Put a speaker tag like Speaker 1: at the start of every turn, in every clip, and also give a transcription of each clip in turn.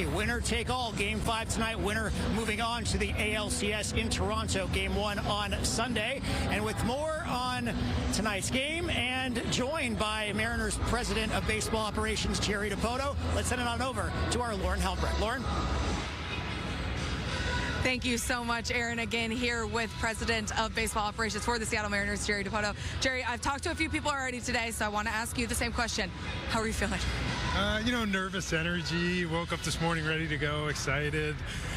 Speaker 1: a winner-take-all Game 5 tonight. Winner moving on to the ALCS in Toronto, Game 1 on Sunday. And with more on tonight's game and joined by Mariners President of Baseball Operations, Jerry Dipoto, let's send it on over to our Lauren Helmbrecht. Lauren?
Speaker 2: Thank you so much, Aaron. Again, here with President of Baseball Operations for the Seattle Mariners, Jerry Dipoto. Jerry, I've talked to a few people already today, so I want to ask you the same question. How are you feeling?
Speaker 3: Nervous energy. Woke up this morning ready to go, excited.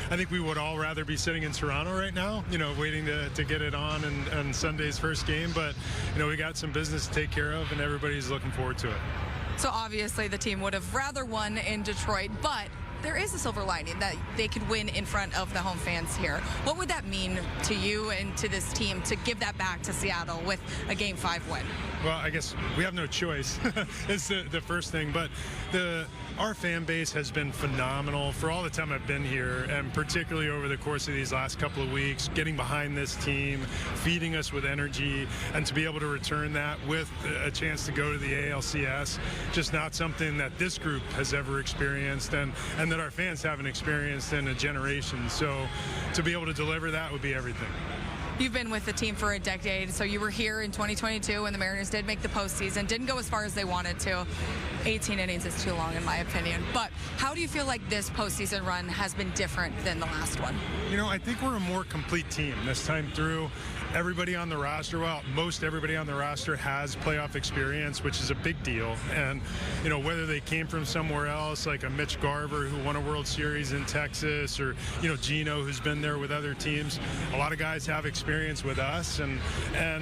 Speaker 3: I think we would all rather be sitting in Toronto right now, waiting to get it on Sunday's first game. But, we got some business to take care of, and everybody's looking forward to it.
Speaker 2: So obviously the team would have rather won in Detroit, but there is a silver lining that they could win in front of the home fans here. What would that mean to you and to this team to give that back to Seattle with a Game 5 win?
Speaker 3: Well, I guess we have no choice. It's the first thing, but our fan base has been phenomenal for all the time I've been here, and particularly over the course of these last couple of weeks, getting behind this team, feeding us with energy, and to be able to return that with a chance to go to the ALCS, just not something that this group has ever experienced and that our fans haven't experienced in a generation. So to be able to deliver that would be everything.
Speaker 2: You've been with the team for a decade, so you were here in 2022 when the Mariners did make the postseason. Didn't go as far as they wanted to. 18 innings is too long, in my opinion. But how do you feel like this postseason run has been different than the last one?
Speaker 3: I think we're a more complete team this time through. Everybody on the roster, most everybody on the roster has playoff experience, which is a big deal. And, whether they came from somewhere else, like a Mitch Garver who won a World Series in Texas, or, Gino who's been there with other teams, a lot of guys have experience with us. And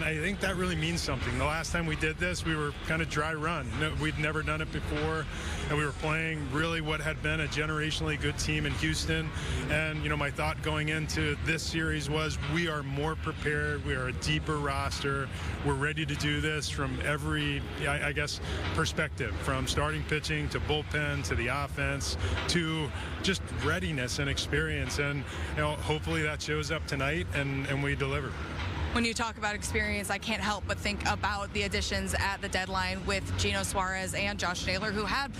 Speaker 3: I think that really means something. The last time we did this, we were kind of dry run. We'd never done it before. And we were playing really what had been a generationally good team in Houston. And, my thought going into this series was we are more prepared. We are a deeper roster. We're ready to do this from every, perspective, from starting pitching to bullpen to the offense to just readiness and experience. And, hopefully that shows up tonight and we deliver.
Speaker 2: When you talk about experience, I can't help but think about the additions at the deadline with Gino Suarez and Josh Naylor, who had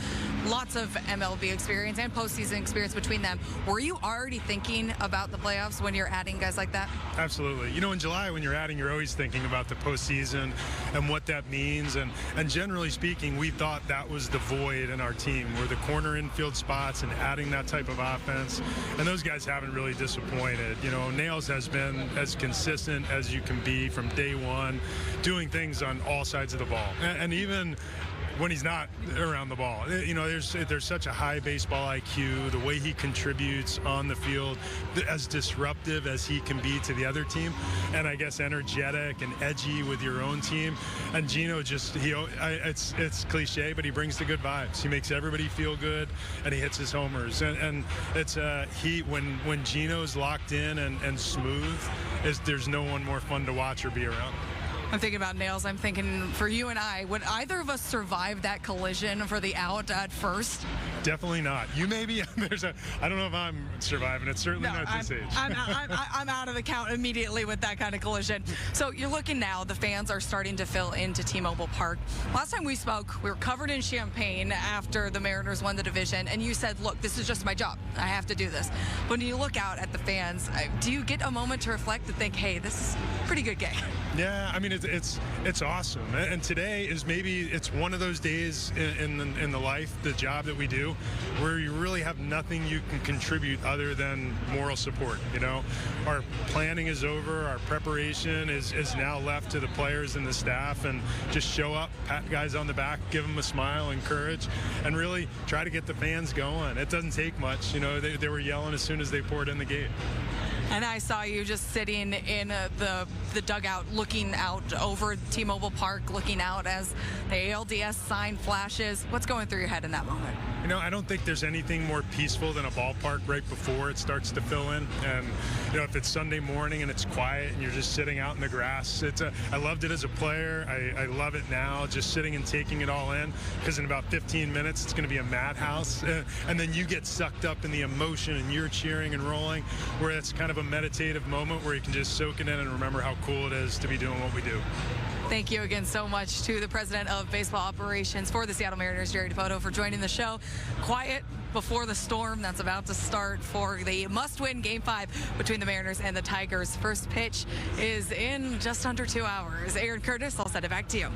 Speaker 2: lots of MLB experience and postseason experience between them. Were you already thinking about the playoffs when you're adding guys like that?
Speaker 3: Absolutely. In July when you're adding, you're always thinking about the postseason and what that means. And generally speaking, we thought that was the void in our team, were the corner infield spots and adding that type of offense. And those guys haven't really disappointed. Nails has been as consistent as you can be from day one, doing things on all sides of the ball. And even when he's not around the ball, there's such a high baseball IQ, the way he contributes on the field, as disruptive as he can be to the other team, and I guess energetic and edgy with your own team. And Gino it's cliche, but he brings the good vibes. He makes everybody feel good, and he hits his homers. And it's when Gino's locked in and smooth, there's no one more fun to watch or be around.
Speaker 2: I'm thinking about Nails. I'm thinking for you and I, would either of us survive that collision for the out at first?
Speaker 3: Definitely not. You maybe. I don't know if I'm surviving. It's certainly not this age.
Speaker 2: I'm out of the count immediately with that kind of collision. So you're looking now, the fans are starting to fill into T-Mobile Park. Last time we spoke, we were covered in champagne after the Mariners won the division, and you said, look, this is just my job. I have to do this. When you look out at the fans, do you get a moment to reflect and think, hey, this is a pretty good game?
Speaker 3: Yeah, it's awesome. And today is it's one of those days in the life, the job that we do, where you really have nothing you can contribute other than moral support. Our planning is over, our preparation is now left to the players and the staff, and just show up, pat guys on the back, give them a smile and courage, and really try to get the fans going. It doesn't take much. They were yelling as soon as they poured in the gate.
Speaker 2: And I saw you just sitting in the dugout, looking out over T-Mobile Park, looking out as the ALDS sign flashes. What's going through your head in that moment?
Speaker 3: I don't think there's anything more peaceful than a ballpark right before it starts to fill in. And, if it's Sunday morning and it's quiet and you're just sitting out in the grass, I loved it as a player. I love it now, just sitting and taking it all in, because in about 15 minutes, it's going to be a madhouse. And then you get sucked up in the emotion and you're cheering and rolling, where it's kind of a meditative moment where you can just soak it in and remember how cool it is to be doing what we do.
Speaker 2: Thank you again so much to the president of baseball operations for the Seattle Mariners, Jerry Dipoto, for joining the show. Quiet before the storm that's about to start for the must-win Game 5 between the Mariners and the Tigers. First pitch is in just under 2 hours. Aaron Curtis, I'll send it back to you.